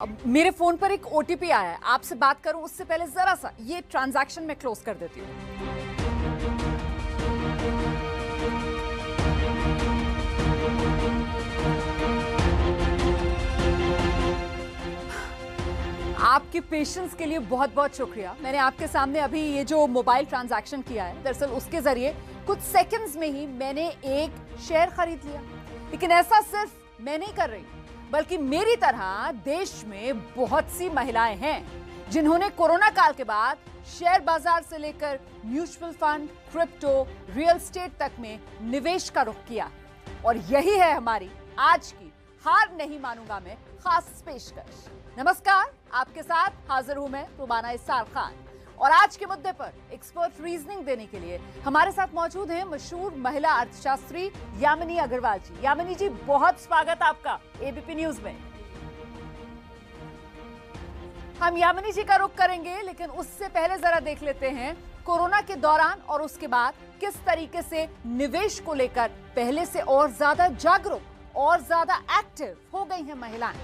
अब मेरे फोन पर एक ओटीपी आया है, आपसे बात करूं उससे पहले जरा सा ये ट्रांजैक्शन मैं क्लोज कर देती हूं। आपके पेशेंस के लिए बहुत बहुत शुक्रिया। मैंने आपके सामने अभी ये जो मोबाइल ट्रांजैक्शन किया है, दरअसल उसके जरिए कुछ सेकंड्स में ही मैंने एक शेयर खरीद लिया। लेकिन ऐसा सिर्फ मैं नहीं कर रही, बल्कि मेरी तरह देश में बहुत सी महिलाएं हैं जिन्होंने कोरोना काल के बाद शेयर बाजार से लेकर mutual fund, crypto, real estate तक में निवेश का रुख किया। और यही है हमारी आज की हार नहीं मानूंगा मैं खास पेशकश। नमस्कार, आपके साथ हाजिर हूं मैं रुबाना इस्सार खान। और आज के मुद्दे पर एक्सपर्ट रीजनिंग देने के लिए हमारे साथ मौजूद हैं मशहूर महिला अर्थशास्त्री यामिनी अग्रवाल जी। यामिनी जी, बहुत स्वागत आपका एबीपी न्यूज में। हम यामिनी जी का रुख करेंगे, लेकिन उससे पहले जरा देख लेते हैं कोरोना के दौरान और उसके बाद किस तरीके से निवेश को लेकर पहले से और ज्यादा जागरूक और ज्यादा एक्टिव हो गई हैं महिलाएं।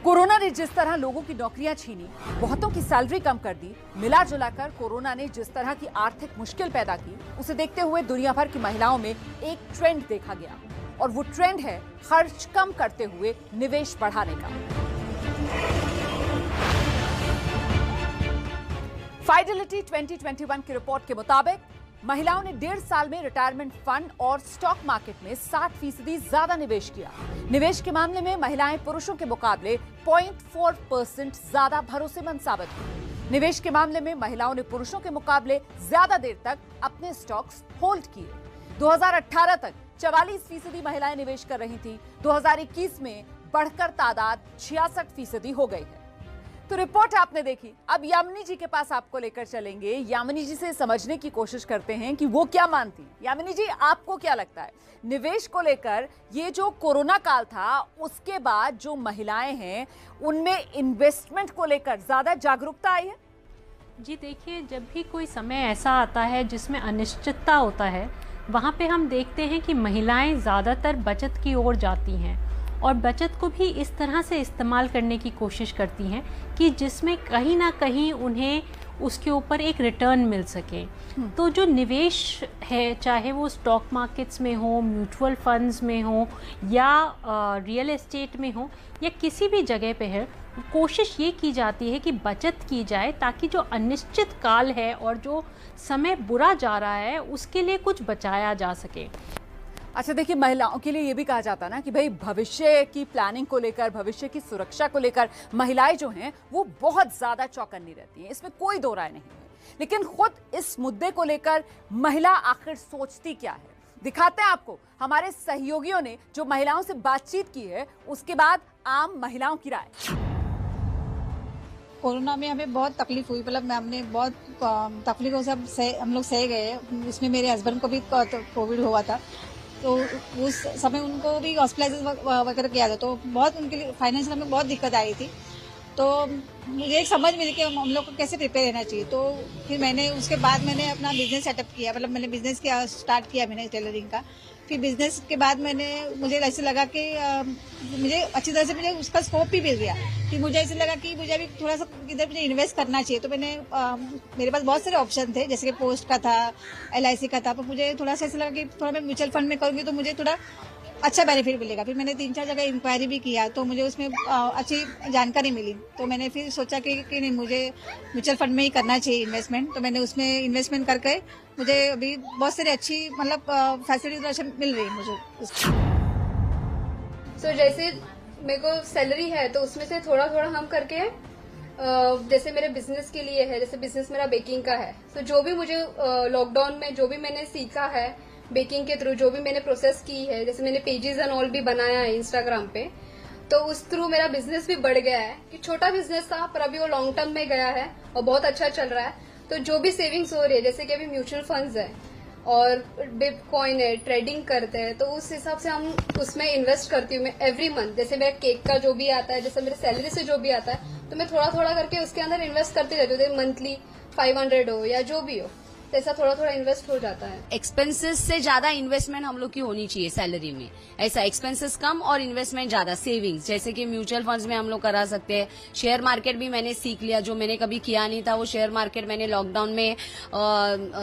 कोरोना ने जिस तरह लोगों की नौकरियां छीनी, बहुतों की सैलरी कम कर दी, मिला जुलाकर कोरोना ने जिस तरह की आर्थिक मुश्किल पैदा की, उसे देखते हुए दुनिया भर की महिलाओं में एक ट्रेंड देखा गया। और वो ट्रेंड है खर्च कम करते हुए निवेश बढ़ाने का। फाइडेलिटी 2021 की रिपोर्ट के मुताबिक महिलाओं ने 1.5 साल में रिटायरमेंट फंड और स्टॉक मार्केट में 60% ज्यादा निवेश किया। निवेश के मामले में महिलाएं पुरुषों के मुकाबले 0.4% ज्यादा भरोसेमंद साबित हुई। निवेश के मामले में महिलाओं ने पुरुषों के मुकाबले ज्यादा देर तक अपने स्टॉक्स होल्ड किए। 2018 तक 44% महिलाएं निवेश कर रही थी। 2021 में बढ़कर तादाद 66% हो गई है। तो रिपोर्ट आपने देखी। अब यामिनी जी के पास आपको लेकर चलेंगे। यामिनी जी से समझने की कोशिश करते हैं कि वो क्या मानती। यामिनी जी, आपको क्या लगता है निवेश को लेकर, ये जो कोरोना काल था उसके बाद जो महिलाएं हैं उनमें इन्वेस्टमेंट को लेकर ज्यादा जागरूकता आई है? जी देखिए, जब भी कोई समय ऐसा आता है जिसमें अनिश्चितता होता है, वहाँ पे हम देखते हैं कि महिलाएं ज़्यादातर बचत की ओर जाती हैं और बचत को भी इस तरह से इस्तेमाल करने की कोशिश करती हैं कि जिसमें कहीं ना कहीं उन्हें उसके ऊपर एक रिटर्न मिल सके। तो जो निवेश है, चाहे वो स्टॉक मार्केट्स में हो, म्यूचुअल फंड्स में हो या रियल एस्टेट में हो या किसी भी जगह पे है, कोशिश ये की जाती है कि बचत की जाए ताकि जो अनिश्चित काल है और जो समय बुरा जा रहा है उसके लिए कुछ बचाया जा सके। अच्छा देखिए, महिलाओं के लिए ये भी कहा जाता है ना कि भाई भविष्य की प्लानिंग को लेकर, भविष्य की सुरक्षा को लेकर महिलाएं जो हैं वो बहुत ज्यादा चौकन्नी रहती हैं, इसमें कोई दो राय नहीं है। लेकिन खुद इस मुद्दे को लेकर महिला आखिर सोचती क्या है, दिखाते हैं आपको हमारे सहयोगियों ने जो महिलाओं से बातचीत की है, उसके बाद आम महिलाओं की राय। कोरोना में हमें बहुत तकलीफ हुई, मतलब हमने बहुत तकलीफों से हम लोग सह गए। इसमें मेरे हस्बैंड को भी कोविड हुआ था, तो उस समय उनको भी हॉस्पिटलाइज वगैरह किया था, तो बहुत उनके लिए फाइनेंशियल में बहुत दिक्कत आई थी। तो मुझे एक समझ मिली कि हम लोग को कैसे प्रिपेयर रहना चाहिए। तो फिर उसके बाद मैंने अपना बिजनेस सेटअप किया, मतलब मैंने बिजनेस स्टार्ट किया मैंने टेलरिंग का। फिर बिजनेस के बाद मुझे ऐसे लगा कि मुझे अच्छी तरह से मुझे उसका स्कोप भी मिल गया। फिर मुझे ऐसे लगा कि मुझे अभी थोड़ा सा इधर मुझे इन्वेस्ट करना चाहिए। तो मेरे पास बहुत सारे ऑप्शन थे, जैसे कि पोस्ट का था, LIC का था। तो मुझे थोड़ा सा ऐसा लगा कि थोड़ा मैं म्यूचुअल फंड में करूँगी तो मुझे थोड़ा अच्छा बेनिफिट मिलेगा। फिर मैंने 3-4 जगह इंक्वायरी भी किया, तो मुझे उसमें अच्छी जानकारी मिली। तो मैंने फिर सोचा कि नहीं, मुझे म्यूचुअल फंड में ही करना चाहिए इन्वेस्टमेंट। तो मैंने उसमें इन्वेस्टमेंट करके मुझे अभी बहुत सारी अच्छी मतलब फैसिलिटी मिल रही है मुझे। So, जैसे मेरे को सैलरी है तो उसमें से थोड़ा थोड़ा हम करके जैसे मेरे बिजनेस के लिए है, जैसे बिजनेस मेरा बेकिंग का है, तो जो भी मुझे लॉकडाउन में जो भी मैंने सीखा है बेकिंग के थ्रू, जो भी मैंने प्रोसेस की है, जैसे मैंने पेजेस एंड ऑल भी बनाया है इंस्टाग्राम पे, तो उस थ्रू मेरा बिजनेस भी बढ़ गया है। कि छोटा बिजनेस था पर अभी वो लॉन्ग टर्म में गया है और बहुत अच्छा चल रहा है। तो जो भी सेविंग्स हो रही है, जैसे कि अभी म्यूचुअल फंड्स है और बिटकॉइन है, ट्रेडिंग करते हैं, तो उस हिसाब से हम उसमें इन्वेस्ट करती हूँ मैं एवरी मंथ। जैसे मेरा केक का जो भी आता है, जैसे मेरे सैलरी से जो भी आता है, तो मैं थोड़ा थोड़ा करके उसके अंदर इन्वेस्ट करती रहती हूँ। मंथली 500 हो या जो भी हो, तो ऐसा थोड़ा थोड़ा इन्वेस्ट हो जाता है। एक्सपेंसेस से ज्यादा इन्वेस्टमेंट हम लोग की होनी चाहिए सैलरी में, ऐसा एक्सपेंसेस कम और इन्वेस्टमेंट ज्यादा, सेविंग्स जैसे कि म्यूचुअल फंड्स में हम लोग करा सकते हैं। शेयर मार्केट भी मैंने सीख लिया, जो मैंने कभी किया नहीं था वो शेयर मार्केट मैंने लॉकडाउन में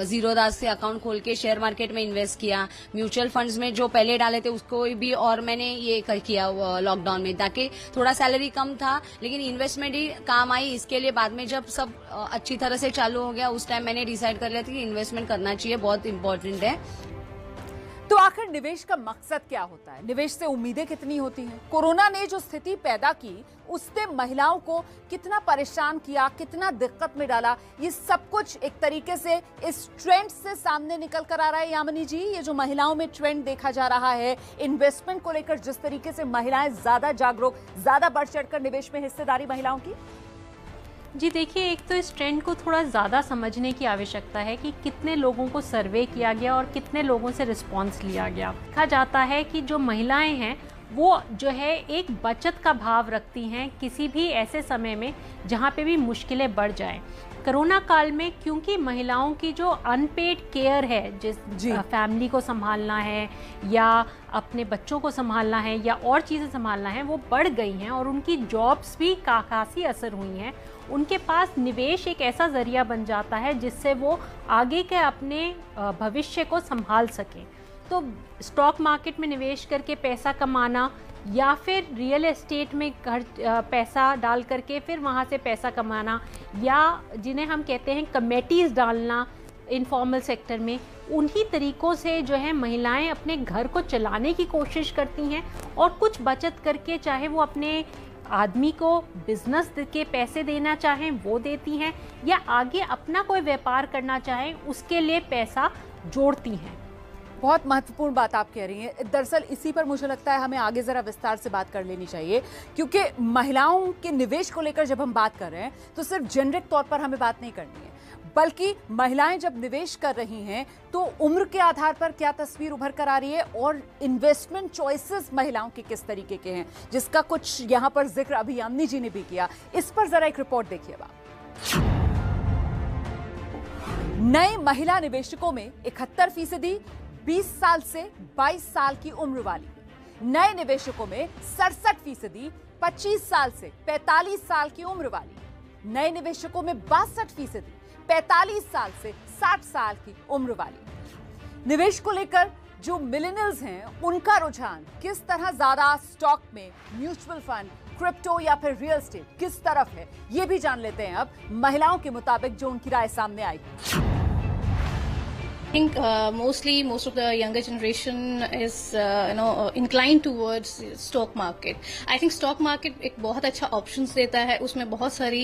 जीरोधा से अकाउंट खोल के शेयर मार्केट में इन्वेस्ट किया। म्यूचुअल फंड्स में जो पहले डाले थे उसको भी और मैंने ये किया लॉकडाउन में, ताकि थोड़ा सैलरी कम था लेकिन इन्वेस्टमेंट ही काम आई। इसके लिए बाद में जब सब अच्छी तरह से चालू हो गया उस टाइम मैंने डिसाइड कर लिया था कि इन्वेस्टमेंट करना चाहिए, बहुत इंपॉर्टेंट है। तो आखिर निवेश का मकसद क्या होता है? निवेश से उम्मीदें कितनी होती हैं? कोरोना ने जो स्थिति पैदा की उसने महिलाओं को कितना परेशान किया, कितना दिक्कत में डाला, ये सब कुछ एक तरीके से इस ट्रेंड से सामने निकल कर आ रहा है। यामिनी जी, ये जो महिलाओं में ट्रेंड देखा जा रहा है इन्वेस्टमेंट को लेकर, जिस तरीके से महिलाएं ज्यादा जागरूक, ज्यादा बढ़ चढ़कर निवेश में हिस्सेदारी महिलाओं की। जी देखिए, एक तो इस ट्रेंड को थोड़ा ज़्यादा समझने की आवश्यकता है कि कितने लोगों को सर्वे किया गया और कितने लोगों से रिस्पांस लिया गया। देखा जाता है कि जो महिलाएं हैं वो जो है एक बचत का भाव रखती हैं किसी भी ऐसे समय में जहाँ पे भी मुश्किलें बढ़ जाएं। कोरोना काल में क्योंकि महिलाओं की जो अनपेड केयर है, जिस फैमिली को संभालना है या अपने बच्चों को संभालना है या और चीज़ें संभालना है, वो बढ़ गई हैं और उनकी जॉब्स भी काफ़ी असर हुई हैं। उनके पास निवेश एक ऐसा ज़रिया बन जाता है जिससे वो आगे के अपने भविष्य को संभाल सकें। तो स्टॉक मार्केट में निवेश करके पैसा कमाना या फिर रियल एस्टेट में पैसा डाल करके फिर वहाँ से पैसा कमाना, या जिन्हें हम कहते हैं कमेटीज़ डालना इनफॉर्मल सेक्टर में, उन्हीं तरीकों से जो है महिलाएं अपने घर को चलाने की कोशिश करती हैं और कुछ बचत करके, चाहे वो अपने आदमी को बिजनेस के पैसे देना चाहें वो देती हैं या आगे अपना कोई व्यापार करना चाहें उसके लिए पैसा जोड़ती हैं। बहुत महत्वपूर्ण बात आप कह रही हैं। दरअसल इसी पर मुझे लगता है हमें आगे जरा विस्तार से बात कर लेनी चाहिए, क्योंकि महिलाओं के निवेश को लेकर जब हम बात कर रहे हैं तो सिर्फ जेनरिक तौर पर हमें बात नहीं करनी है, बल्कि महिलाएं जब निवेश कर रही हैं तो उम्र के आधार पर क्या तस्वीर उभर कर आ रही है और इन्वेस्टमेंट चॉइसेस महिलाओं के किस तरीके के हैं, जिसका कुछ यहां पर जिक्र अभी यामिनी जी ने भी किया। इस पर जरा एक रिपोर्ट देखिएगा। नए महिला निवेशकों में 71% 20 साल से 22 साल की उम्र वाली, नए निवेशकों में 67% 25 साल से 45 साल की उम्र वाली, नए निवेशकों में 62% 45 साल से 60 साल की उम्र वाली। निवेश को लेकर जो मिलेनियल्स हैं उनका रुझान किस तरह ज्यादा स्टॉक में, म्यूचुअल फंड, क्रिप्टो या फिर रियल एस्टेट किस तरफ है, ये भी जान लेते हैं अब महिलाओं के मुताबिक जो उनकी राय सामने आई। I think most of the younger generation is inclined towards stock market. I think stock market एक बहुत अच्छा options देता है, उसमें बहुत सारी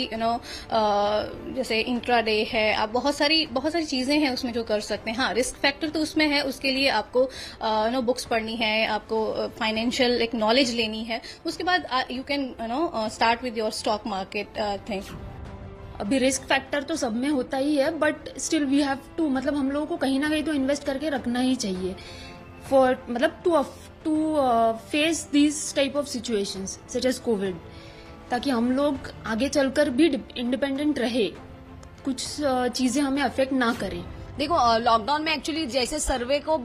जैसे इंट्राडे है, आप बहुत सारी चीजें हैं उसमें जो कर सकते हैं। हाँ, रिस्क फैक्टर तो उसमें है, उसके लिए आपको बुक्स पढ़नी है, आपको फाइनेंशियल एक नॉलेज लेनी है, उसके बाद you can start with your stock market thing. अभी रिस्क फैक्टर तो सब में होता ही है, but still we have to, मतलब हम लोगों को कहीं ना कहीं तो इन्वेस्ट करके रखना ही चाहिए फॉर, मतलब to face this type of situations such as COVID, ताकि हम लोग आगे चलकर भी इंडिपेंडेंट रहे, कुछ चीजें हमें अफेक्ट ना करें। देखो, लॉकडाउन में एक्चुअली जैसे सर्वे को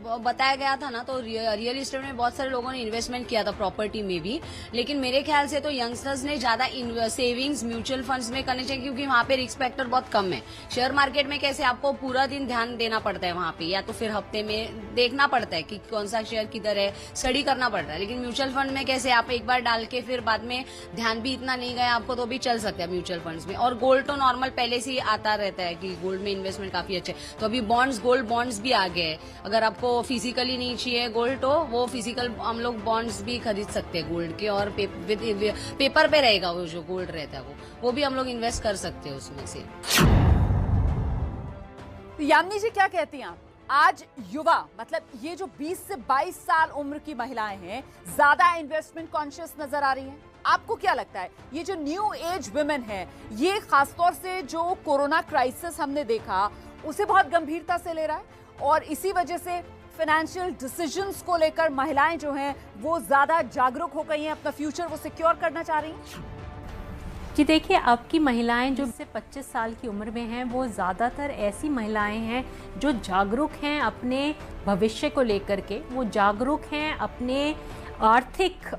बताया गया था ना, तो रियल एस्टेट में बहुत सारे लोगों ने इन्वेस्टमेंट किया था, प्रॉपर्टी में भी, लेकिन मेरे ख्याल से तो यंगस्टर्स ने ज्यादा सेविंग्स म्यूचुअल फंड्स में करने चाहिए, क्योंकि वहां पे रिस्क फैक्टर बहुत कम है। शेयर मार्केट में कैसे आपको पूरा दिन ध्यान देना पड़ता है वहां पे, या तो फिर हफ्ते में देखना पड़ता है कि कौन सा शेयर किधर है, स्टडी करना पड़ता है। लेकिन म्यूचुअल फंड में कैसे आप एक बार डाल के फिर बाद में ध्यान भी इतना नहीं गया आपको तो भी चल सकता है म्यूचुअल फंड्स में। और गोल्ड तो नॉर्मल पहले से ही आता रहता है कि गोल्ड में इन्वेस्टमेंट काफी अच्छे, तो अभी गोल्ड बॉन्ड्स भी आ गए। अगर आपको फिजिकली नहीं चाहिए गोल्ड तो वो फिजिकल हम लोग बॉन्ड्स भी खरीद सकते हैं गोल्ड के, और पेपर पे रहेगा वो जो गोल्ड रहता है वो भी हम लोग इन्वेस्ट कर सकते हैं उसमें से। यामिनी जी क्या कहती हैं आप? आज युवा, मतलब ये जो 20 से 22 साल उम्र की महिलाएं हैं, ज्यादा इन्वेस्टमेंट कॉन्शियस नजर आ रही हैं। आपको क्या लगता है ये जो न्यू एज वुमेन है, ये खासतौर से जो कोरोना क्राइसिस हमने देखा उसे बहुत गंभीरता से ले रहा है और इसी वजह से फाइनेंशियल डिसीजंस को लेकर महिलाएं जो हैं वो ज्यादा जागरूक हो गई हैं, अपना फ्यूचर वो सिक्योर करना चाह रही हैं? जी देखिए, अब की महिलाएं जो से 25 साल की उम्र में हैं वो ज़्यादातर ऐसी महिलाएं हैं जो जागरूक हैं अपने भविष्य को लेकर के, वो जागरूक हैं अपने आर्थिक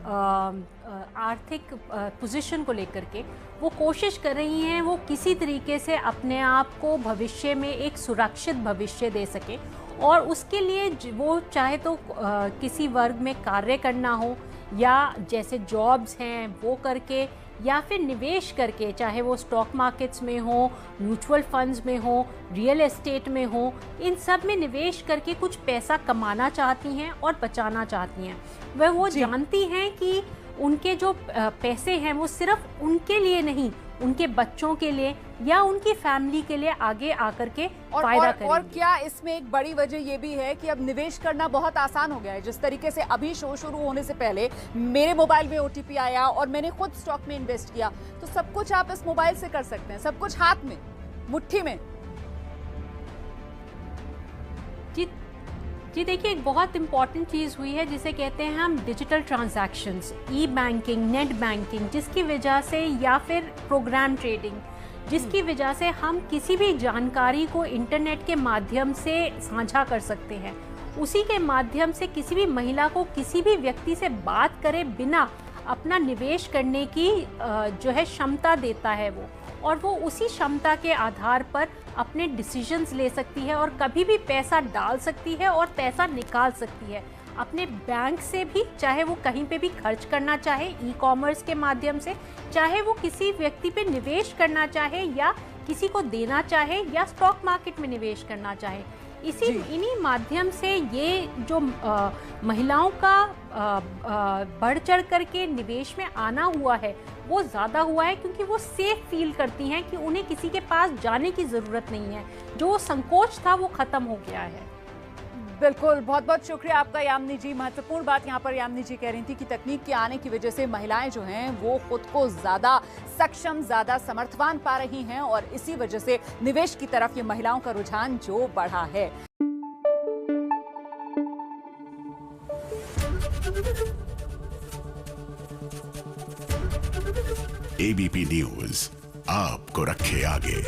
पोजीशन को लेकर के, वो कोशिश कर रही हैं वो किसी तरीके से अपने आप को भविष्य में एक सुरक्षित भविष्य दे सके। और उसके लिए वो चाहे तो किसी वर्ग में कार्य करना हो या जैसे जॉब्स हैं वो करके, या फिर निवेश करके, चाहे वो स्टॉक मार्केट्स में हो, म्यूचुअल फंड्स में हो, रियल एस्टेट में हो, इन सब में निवेश करके कुछ पैसा कमाना चाहती हैं और बचाना चाहती हैं। वो जानती हैं कि उनके जो पैसे हैं वो सिर्फ उनके लिए नहीं, उनके बच्चों के लिए या उनकी फैमिली के लिए आगे आकर के फायदा करेंगे। और क्या इसमें एक बड़ी वजह ये भी है कि अब निवेश करना बहुत आसान हो गया है। जिस तरीके से अभी शो शुरू होने से पहले मेरे मोबाइल में OTP आया और मैंने खुद स्टॉक में इन्वेस्ट किया, तो सब कुछ आप इस मोबाइल से कर सकते हैं, सब कुछ हाथ में, मुट्ठी में। जी देखिए, एक बहुत इंपॉर्टेंट चीज़ हुई है जिसे कहते हैं हम डिजिटल ट्रांजैक्शंस, ई बैंकिंग, नेट बैंकिंग, जिसकी वजह से, या फिर प्रोग्राम ट्रेडिंग, जिसकी वजह से हम किसी भी जानकारी को इंटरनेट के माध्यम से साझा कर सकते हैं। उसी के माध्यम से किसी भी महिला को किसी भी व्यक्ति से बात करे बिना अपना निवेश करने की जो है क्षमता देता है वो, और वो उसी क्षमता के आधार पर अपने डिसीजंस ले सकती है और कभी भी पैसा डाल सकती है और पैसा निकाल सकती है अपने बैंक से भी, चाहे वो कहीं पे भी खर्च करना चाहे ई-कॉमर्स के माध्यम से, चाहे वो किसी व्यक्ति पे निवेश करना चाहे या किसी को देना चाहे या स्टॉक मार्केट में निवेश करना चाहे। इन्हीं माध्यम से ये जो महिलाओं का बढ़ चढ़ करके निवेश में आना हुआ है वो ज़्यादा हुआ है, क्योंकि वो सेफ फील करती हैं कि उन्हें किसी के पास जाने की ज़रूरत नहीं है, जो संकोच था वो ख़त्म हो गया है। बिल्कुल, बहुत बहुत शुक्रिया आपका यामिनी जी। महत्वपूर्ण बात यहाँ पर यामिनी जी कह रही थी कि तकनीक के आने की वजह से महिलाएं जो हैं वो खुद को ज़्यादा सक्षम, ज़्यादा समर्थवान पा रही हैं और इसी वजह से निवेश की तरफ ये महिलाओं का रुझान जो बढ़ा है। ABP न्यूज़ आपको रखे आगे।